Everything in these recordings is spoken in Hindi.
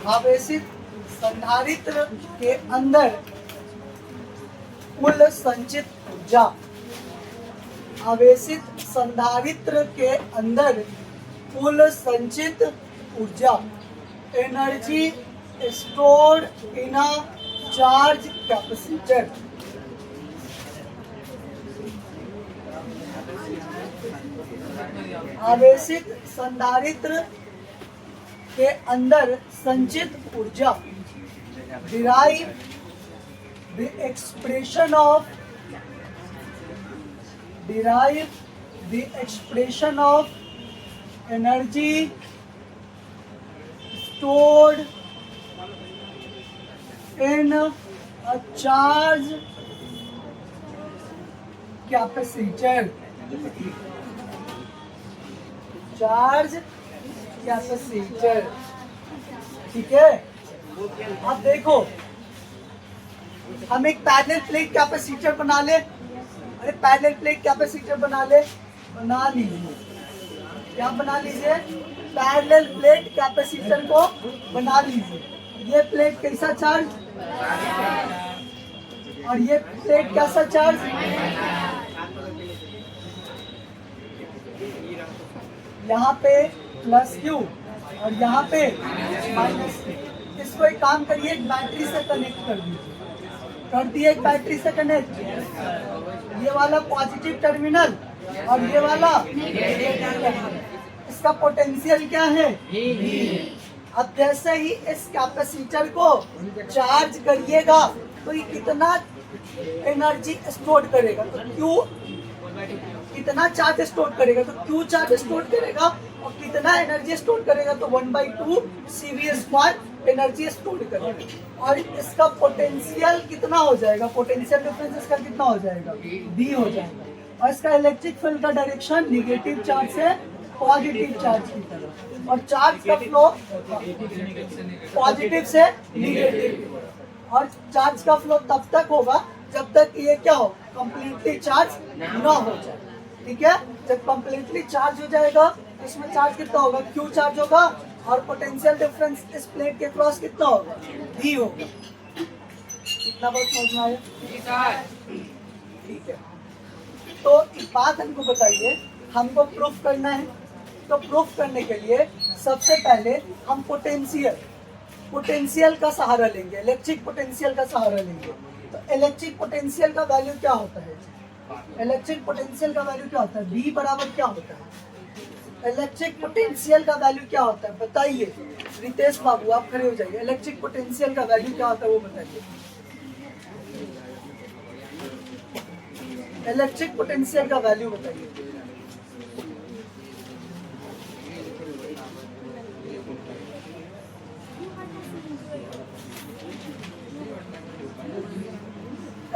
आवेशित संधारित्र के अंदर कुल संचित ऊर्जा। आवेशित संधारित्र के अंदर कुल संचित ऊर्जा। Energy stored in a charge capacitor. आवेशित संधारित्र के अंदर संचित ऊर्जा। Derive the expression of energy stored in a charge capacitor। Charge capacitor, ठीक है। अब देखो, हम एक पैरेलल प्लेट कैपेसिटर बना ले। अरे पैरेलल प्लेट कैपेसिटर बना लीजिए। क्या बना लीजिए? पैरेलल प्लेट कैपेसिटर को बना लीजिए। ये प्लेट कैसा चार्ज और ये प्लेट कैसा चार्ज? यहाँ पे प्लस क्यू और यहाँ पे माइनस क्यू। इसको एक काम करिए, एक बैटरी से कनेक्ट कर दीजिए। कर दिए एक बैटरी से कनेक्ट। ये वाला पॉजिटिव टर्मिनल और ये वाला नेगेटिव टर्मिनल। इसका पोटेंशियल क्या है? अब जैसे ही इस कैपेसिटर को चार्ज करिएगा तो ये कितना एनर्जी स्टोर करेगा? तो क्यू कितना चार्ज स्टोर करेगा? तो क्यू चार्ज स्टोर करेगा। और कितना एनर्जी स्टोर करेगा? तो 1/2 CV² एनर्जी स्टोर करेगा। और इसका पोटेंशियल कितना हो जाएगा? पोटेंशियल डिफरेंस इसका कितना हो जाएगा? B हो जाएगा। और इसका इलेक्ट्रिक फील्ड का डायरेक्शन निगेटिव चार्ज से पॉजिटिव चार्ज की तरफ, और चार्ज का फ्लो पॉजिटिव से निगेटिव। और चार्ज का फ्लो तब तक होगा जब तक ये क्या हो? कंप्लीटली चार्ज ना हो जाए, ठीक है। जब कंप्लीटली चार्ज हो जाएगा तो इसमें चार्ज कितना होगा? क्यू चार्ज होगा। और पोटेंशियल डिफरेंस इस प्लेट के क्रॉस कितना होगा? V होगा। कितना बात समझ में आया? ठीक है। तो एक बात हमको बताइए, हमको प्रूफ करना है। तो प्रूफ करने के लिए सबसे पहले हम पोटेंशियल का सहारा लेंगे, इलेक्ट्रिक पोटेंशियल का सहारा लेंगे। तो इलेक्ट्रिक पोटेंशियल का वैल्यू क्या होता है? इलेक्ट्रिक पोटेंशियल का वैल्यू क्या होता है? B बराबर क्या होता है? इलेक्ट्रिक पोटेंशियल का वैल्यू क्या होता है बताइए? रितेश बाबू आप खड़े हो जाइए। इलेक्ट्रिक पोटेंशियल का वैल्यू क्या होता है वो बताइए। इलेक्ट्रिक पोटेंशियल का वैल्यू बताइए।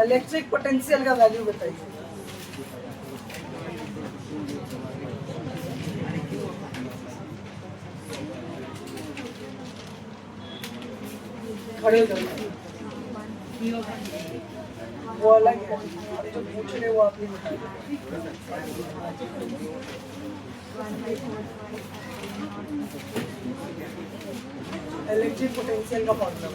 इलेक्ट्रिक पोटेंशियल का वैल्यू बताइए। खड़े हो जाइए। वो अलग है, आप जो पूछ रहे वो आप नहीं बताइए। इलेक्ट्रिक पोटेंशियल का फॉर्मूला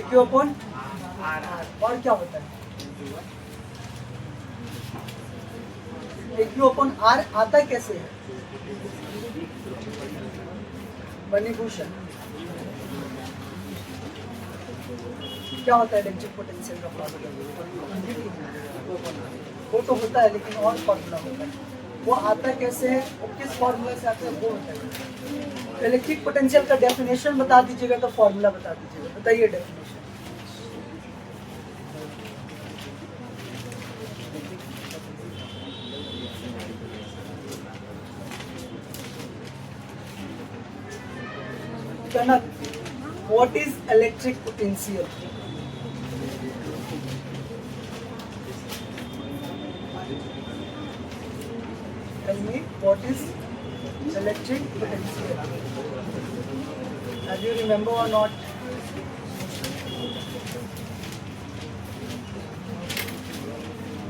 Q अपॉन R। और क्या होता है? Q अपॉन R आता कैसे है? मणिभूषण, क्या होता है इलेक्ट्रिक पोटेंशियल का फॉर्मूला? वो तो होता है, लेकिन और फॉर्मूला होता है। वो आता कैसे है? वो किस फॉर्मूला से आता है? वो होता है। इलेक्ट्रिक पोटेंशियल का डेफिनेशन बता दीजिएगा तो फॉर्मूला बता दीजिएगा। बताइए definition. Kanak, what is electric potential? Tell me what is electric potential? Do you remember or not?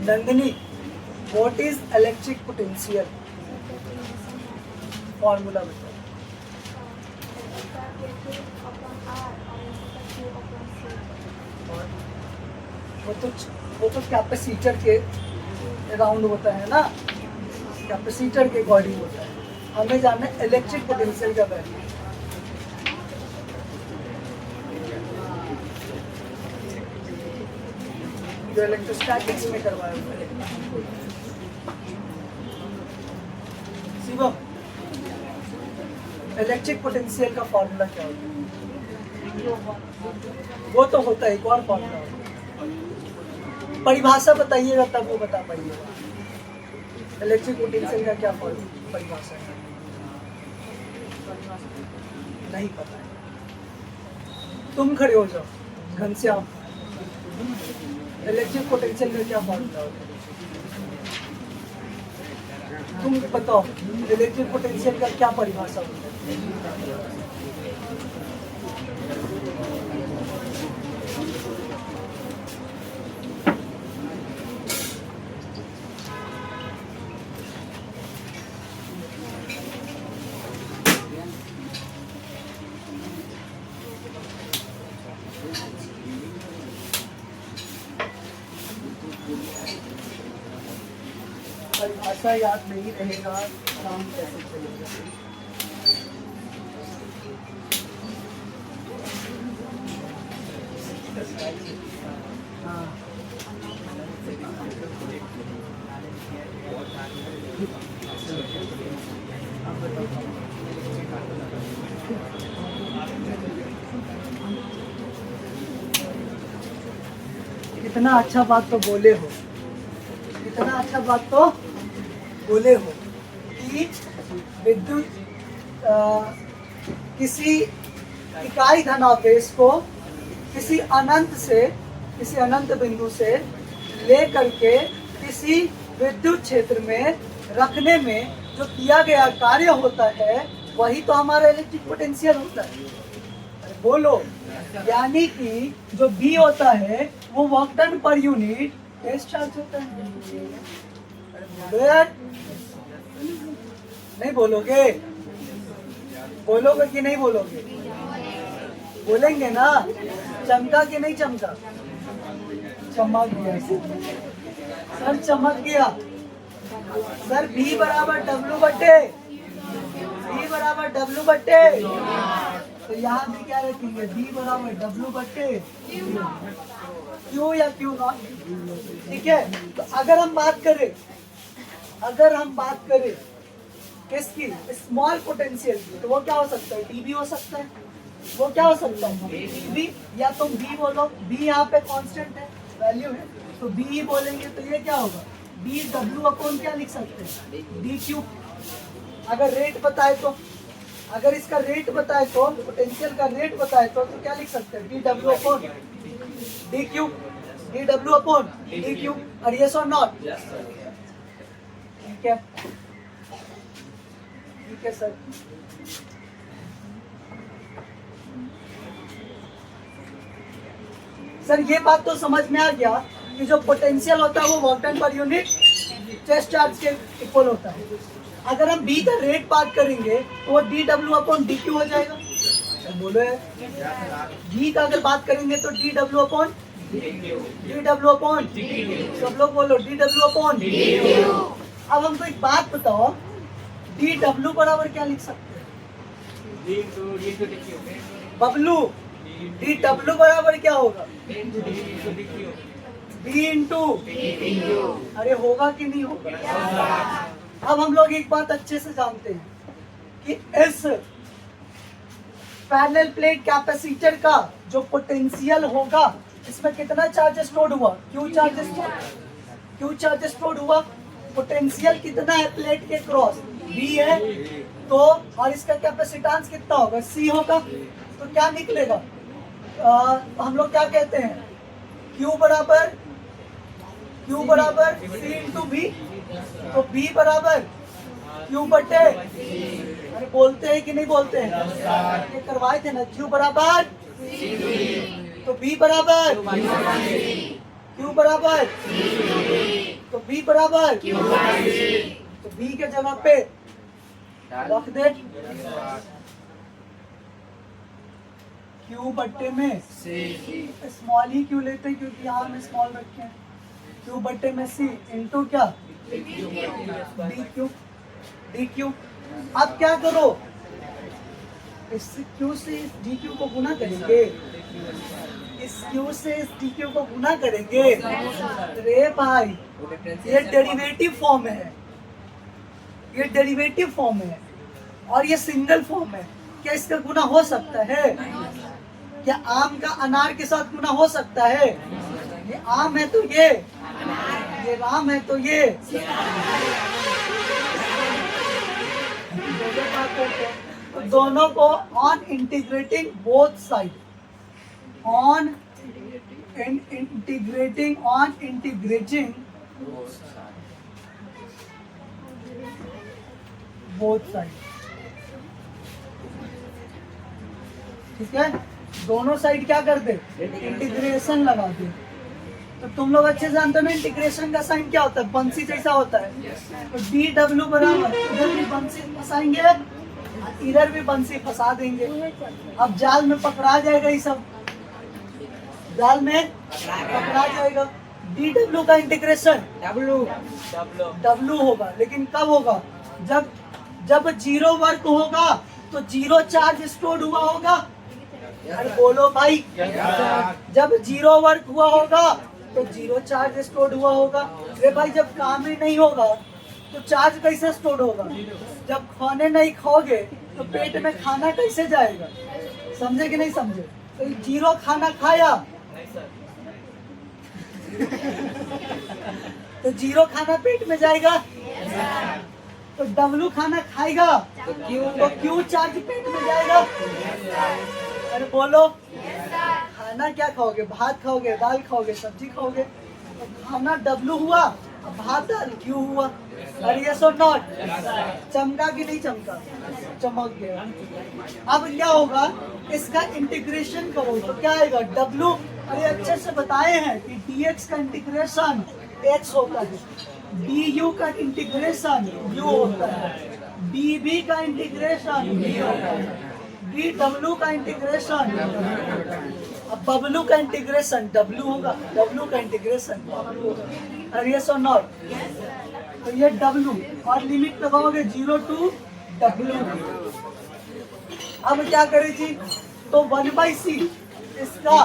Nandini, what is electric potential? Formula बताओ। वो तो कैपेसिटर के अराउंड होता है ना, कैपेसिटर के अकॉर्डिंग होता है। हमें जानना है इलेक्ट्रिक पोटेंशियल का वैल्यू। जो इलेक्ट्रोस्टैटिक्स में करवाया हुआ है। शिवम, इलेक्ट्रिक पोटेंशियल का फॉर्मूला क्या होता है? वो तो होता है, एक और फॉर्मूला होता है। परिभाषा बताइएगा तब वो बता पाइएगा। इलेक्ट्रिक पोटेंशियल का क्या परिभाषा है? नहीं पता है। तुम खड़े हो जाओ घनश्याम, इलेक्ट्रिक पोटेंशियल का क्या फॉर्मूला होता है? तुम बताओ इलेक्ट्रिक पोटेंशियल का क्या परिभाषा होता है? परिभाषा याद नहीं रहेगा, काम कैसे चलेगा? हाँ, इतना अच्छा बात तो बोले हो, इतना अच्छा बात तो बोले हो कि विद्युत किसी इकाई धनावेश को किसी अनंत बिंदु से ले करके किसी विद्युत क्षेत्र में रखने में जो किया गया कार्य होता है वही तो हमारा इलेक्ट्रिक पोटेंशियल होता है। अरे बोलो, यानी कि जो बी होता है वो work done per unit test charge होता है। अरे बोलो यार, नहीं बोलोगे? बोलोगे कि नहीं बोलोगे? बोलेंगे ना? चमका कि नहीं चमका? चमक गया सर, चमक गया सर। B बराबर W बटे, B बराबर W बटे, तो यहाँ भी क्या रखेंगे? B बराबर W बटे Q या Q नॉट। ठीक है, तो अगर हम बात करें किसकी? स्मॉल पोटेंशियल की, तो वो क्या हो सकता है? dB हो सकता है। वो क्या हो सकता है? dB, या तुम B बोलो, B यहाँ पे कांस्टेंट है, वैल्यू है, तो B ही बोलेंगे। तो ये क्या होगा? dW अपॉन क्या लिख सकते हैं? dQ। अगर रेट बताए तो, अगर इसका रेट बताए तो, पोटेंशियल का रेट बताए तो क्या लिख सकते हैं? dW upon dQ, dW upon dQ। और यस और नॉट? ठीक है, ठीक है सर। सर ये बात तो समझ में आ गया कि जो पोटेंशियल होता है वो work done per unit test charge के इक्वल होता है। अगर हम B का रेट बात करेंगे तो वो dW अपॉन dQ हो जाएगा। सर बोलो है, B का अगर बात करेंगे तो dW अपॉन सब लोग बोलो dW अपॉन। अब हमको एक बात बताओ, dW बराबर क्या लिख सकते हैं? बबलू, dW बराबर क्या होगा? B इंटू, अरे होगा कि नहीं होगा? अब हम लोग एक बात अच्छे से जानते हैं कि इस पैरेलल प्लेट कैपेसिटर का जो पोटेंशियल होगा, इसमें कितना चार्ज स्टोर्ड हुआ? Q चार्ज स्टोर्ड हुआ। पोटेंशियल कितना है प्लेट के क्रॉस? B है, तो और इसका कैपेसिटेंस कितना होगा? C होगा। तो क्या निकलेगा? हम लोग क्या कहते हैं? Q बराबर C इंटू B, तो B बराबर Q बटे, अरे बोलते हैं कि नहीं बोलते हैं? ये करवाए थे ना, Q बराबर, तो B बराबर Q बराबर, तो B बराबर, तो B के जगह पे रख दे क्यू बट्टे में स्मॉल ही क्यों लेते हैं क्योंकि यहाँ में स्मॉल रखे हैं। क्यू बट्टे में सी इंटू क्या डी क्यू। अब क्या करो, इस क्यू से इस डी क्यू को गुना करेंगे, इस क्यू से इस डी क्यू को गुना करेंगे। रे भाई ये डेरिवेटिव फॉर्म है, ये डेरिवेटिव फॉर्म है और ये सिंगल फॉर्म है। क्या इसका गुना हो सकता है? क्या आम का अनार के साथ गुना हो सकता है? ये आम है तो ये राम है तो ये दोनों को on integrating both side, on integrating both side. ठीक है, दोनों साइड क्या कर दे, इंटीग्रेशन लगा दे। तो तुम लोग अच्छे जानते हो ना इंटीग्रेशन का साइन क्या होता है, बंसी जैसा होता है। तो डी डब्ल्यू बराबर इधर भी बंसी फंसाएंगे, इधर भी बंसी फंसा देंगे। अब जाल में पकड़ा जाएगा, ये सब जाल में पकड़ा जाएगा। डी डब्ल्यू का इंटीग्रेशन डब्ल्यू होगा, लेकिन कब होगा? जब जीरो वर्क होगा तो जीरो चार्ज स्टोर हुआ होगा। अरे बोलो भाई, जब जीरो वर्क हुआ होगा तो जीरो चार्ज स्टोर हुआ होगा। अरे भाई जब काम ही नहीं होगा तो चार्ज कैसे स्टोर होगा? जब खाने नहीं खाओगे तो पेट में खाना कैसे जाएगा? समझे कि नहीं समझे? तो जीरो खाना खाया तो जीरो खाना पेट में जाएगा, तो डब्लू खाना खाएगा तो क्यू चार्ज पेट में जाएगा। अरे बोलो, खाना क्या खाओगे? भात खाओगे, दाल खाओगे, सब्जी खाओगे, तो खाना डब्लू हुआ, भात दाल क्यू हुआ। अरे यस और नॉट? चमका कि नहीं चमका? चमक गया। अब क्या होगा, इसका इंटीग्रेशन करो तो क्या आएगा? डब्लू। अरे अच्छे से बताए हैं कि dx का इंटीग्रेशन x होता है, du का इंटीग्रेशन u होता है, dv का इंटीग्रेशन v होता है, dw का इंटीग्रेशन, अब बबलू का इंटीग्रेशन w होगा, w का इंटीग्रेशन बबलू होगा। अरे यस और नॉट? तो ये w और लिमिट लगाओगे 0 to w। अब क्या करें जी, तो 1/c इसका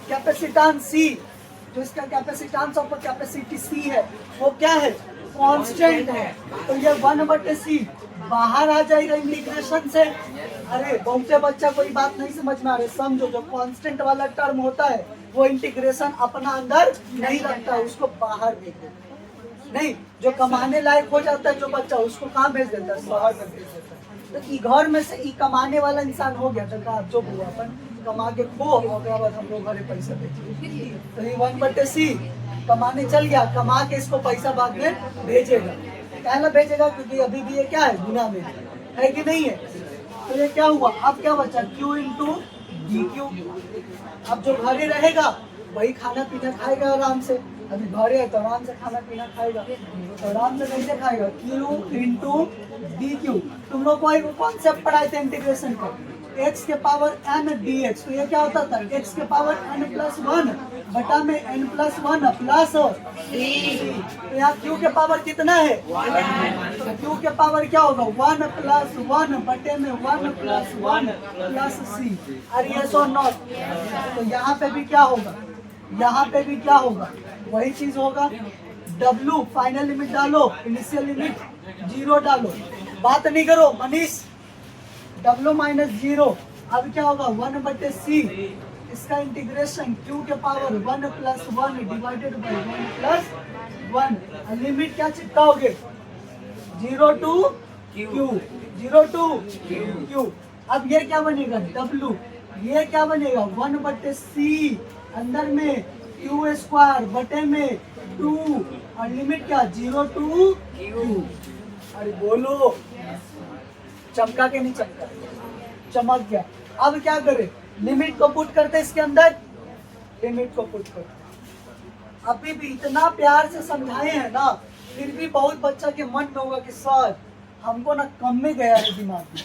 कैपेसिटेंस c, जो इसका कैपेसिटेंस ऑफ कैपेसिटी c है वो क्या है? कांस्टेंट है। तो ये 1/c बाहर आ जाएगा इंटीग्रेशन से। अरे बहुते बच्चा कोई बात नहीं समझ में आ रही, समझो जो कांस्टेंट वाला टर्म होता है वो इंटीग्रेशन अपना अंदर नहीं रखता है, उसको बाहर भेज देता है। नहीं, जो कमाने लायक हो जाता है जो बच्चा, उसको कहाँ भेज देता है? बाहर में भेज देता है। तो ई घर में से ई कमाने वाला इंसान हो गया, तो जो हुआ अपन कमा के खो, और बाद हम लोग घरे पैसा भेजिए। तो ये 1/c कमाने चल गया, कमा के इसको पैसा बाद में भेजेगा। पहला भेजेगा क्योंकि अभी भी ये क्या है? गुना में है कि नहीं है? तो ये क्या हुआ? अब क्या बचा? q into D Q. अब जो घरे रहेगा वही खाना पीना खाएगा आराम से। अभी घरे है तो आराम से खाना पीना खाएगा, तो आराम से कैसे खाएगा? q into D Q. तुम लोग को एक कॉन्सेप्ट पढ़ाए थे इंटीग्रेशन का, x के पावर n dx। तो ये क्या होता था? x के पावर n+1 बटा में n+1 प्लस तो यहाँ q के पावर कितना है? तो q के पावर क्या होगा? 1+1 बटे में 1+1 प्लस c। अरे यस और नॉट? तो यहाँ पे भी क्या होगा? यहाँ पे भी क्या होगा? वही चीज होगा। w फाइनल लिमिट डालो, इनिशियल लिमिट 0 डालो, बात नहीं करो मनीष। w -0 अब क्या होगा? 1/c इसका इंटीग्रेशन q के पावर 1+1 डिवाइडेड बाय 1+1। लिमिट क्या चिपकाओगे? 0 to q, 0 to q। अब ये क्या बनेगा? w। ये क्या बनेगा? 1/c अंदर में q² बटे में 2 और लिमिट क्या? 0 to q। अरे बोलो, चमका के नहीं चमका? चमक गया। अब क्या करे? लिमिट को पुट करते इसके अंदर, लिमिट को पुट करते। अभी भी इतना प्यार से समझाए हैं ना, फिर भी बहुत बच्चा के मन में होगा कि सर हमको ना कम में गया है दिमाग में,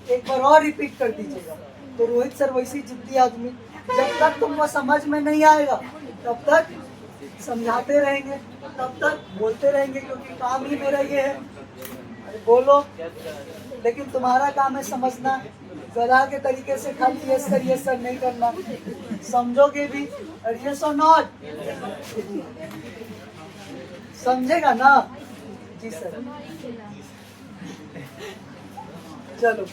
एक बार और रिपीट कर दीजिएगा। तो रोहित सर वैसी जिद्दी आदमी, जब तक तुमको समझ में नहीं आएगा तब तक समझाते रहेंगे, तब तक बोलते रहेंगे, क्योंकि काम ही मेरा ये है। अरे बोलो, लेकिन तुम्हारा काम है समझना, गधा के तरीके से खाली ये सर नहीं करना, समझोगे भी। और यस और नॉट, समझेगा ना? जी सर। चलो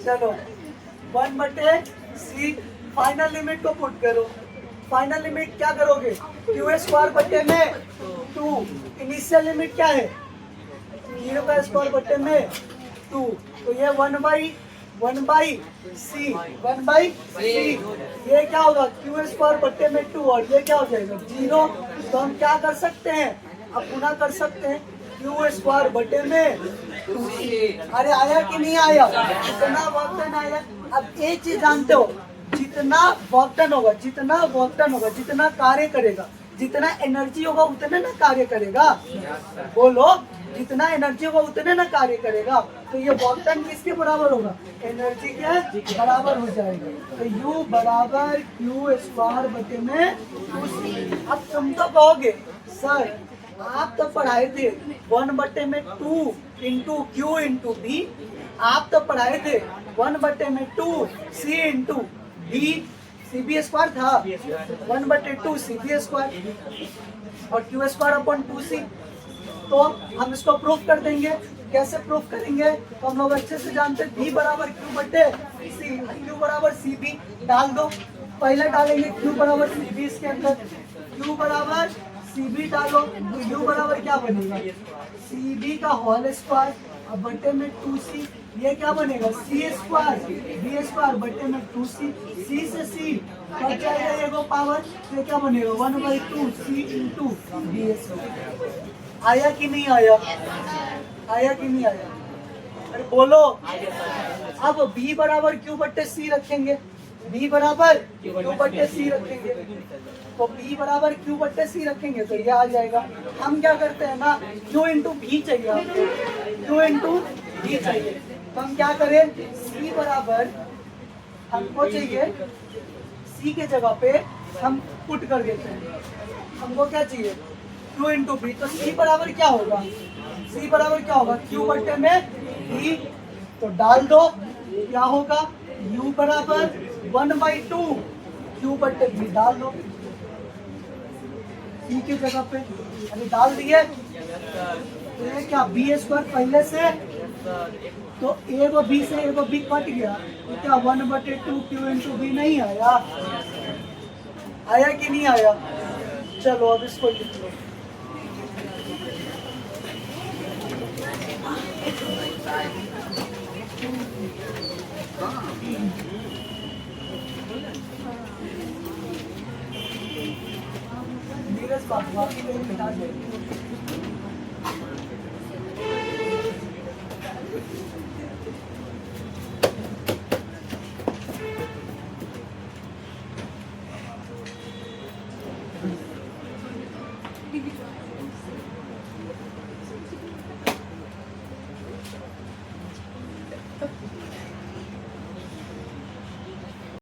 चलो 1/c फाइनल लिमिट को पुट करो। फाइनल लिमिट क्या करोगे? क्यू स्क्वायर बटे में 2। इनिशियल लिमिट क्या है? 0 का स्क्वायर बटे में 2। तो ये 1/c ये क्या होगा? क्यू स्क्वायर बटे में 2, और ये क्या हो जाएगा? 0। तो हम क्या कर सकते हैं? अब गुना कर सकते हैं, क्यू स्क्वायर बटे में 2c। अरे आया कि नहीं आया? कितना वर्क डन आया? अब एक चीज जानते हो, जितना वर्क डन होगा, जितना कार्य करेगा, जितना एनर्जी होगा उतने ना कार्य करेगा। बोलो, जितना एनर्जी होगा उतने ना कार्य करेगा। तो ये वर्क डन किसके बराबर होगा? एनर्जी के बराबर हो जाएगा। तो U बराबर क्यू स्क्वायर बटे में 2c। अब तुम तो कहोगे सर आप तो पढ़ाए थे 1/2 इंटू क्यू इंटू बी, आप तो पढ़ाए थे 1/2 सी इंटू बी, CB स्क्वायर था 1/2 CB स्क्वायर और क्यू स्क्वायर अपॉन 2c। तो हम इसको प्रूफ कर देंगे। कैसे प्रूफ करेंगे? तो हम लोग अच्छे से जानते हैं, B बराबर क्यू बटे सी, क्यू बराबर CB डाल दो। पहले डालेंगे क्यू बराबर CB, इसके अंदर क्यू बराबर CB डालो, तो U बराबर क्या बनेगा? CB का होल स्क्वायर अब बटे में 2c। ये क्या बनेगा? C स्क्वायर B स्क्वायर बटे में 2c। C से C कट जाएगा ये को पावर, तो ये क्या बनेगा? 1/2c into B square. आया कि नहीं आया? आया कि नहीं आया? अरे बोलो। अब B बराबर Q बटे C रखेंगे, B बराबर Q बटे C रखेंगे, तो B बराबर Q बटे C रखेंगे तो ये आ जाएगा। हम क्या करते हैं ना, Q इंटू भी चाहिए आपको, Q इंटू भी चाहिए, तो हम क्या करें? C बराबर हमको चाहिए, C के जगह पे हम पुट कर देते हैं। हमको क्या चाहिए? Q इंटू भी। तो C बराबर क्या होगा? C बराबर क्या होगा? Q बटे में B, तो डाल दो, क्या होगा? U बराबर 1/2 Q बटे B डाल दो C की जगह पे। अभी डाल दिए, तो ये क्या? B स्क्वायर पहले से, तो A को B से A को B कट गया, तो क्या 1/2 Q इंटू B नहीं आया? आया कि नहीं आया? चलो अब इसको लिख लो। नीरज बाकी कहीं बिठा दे।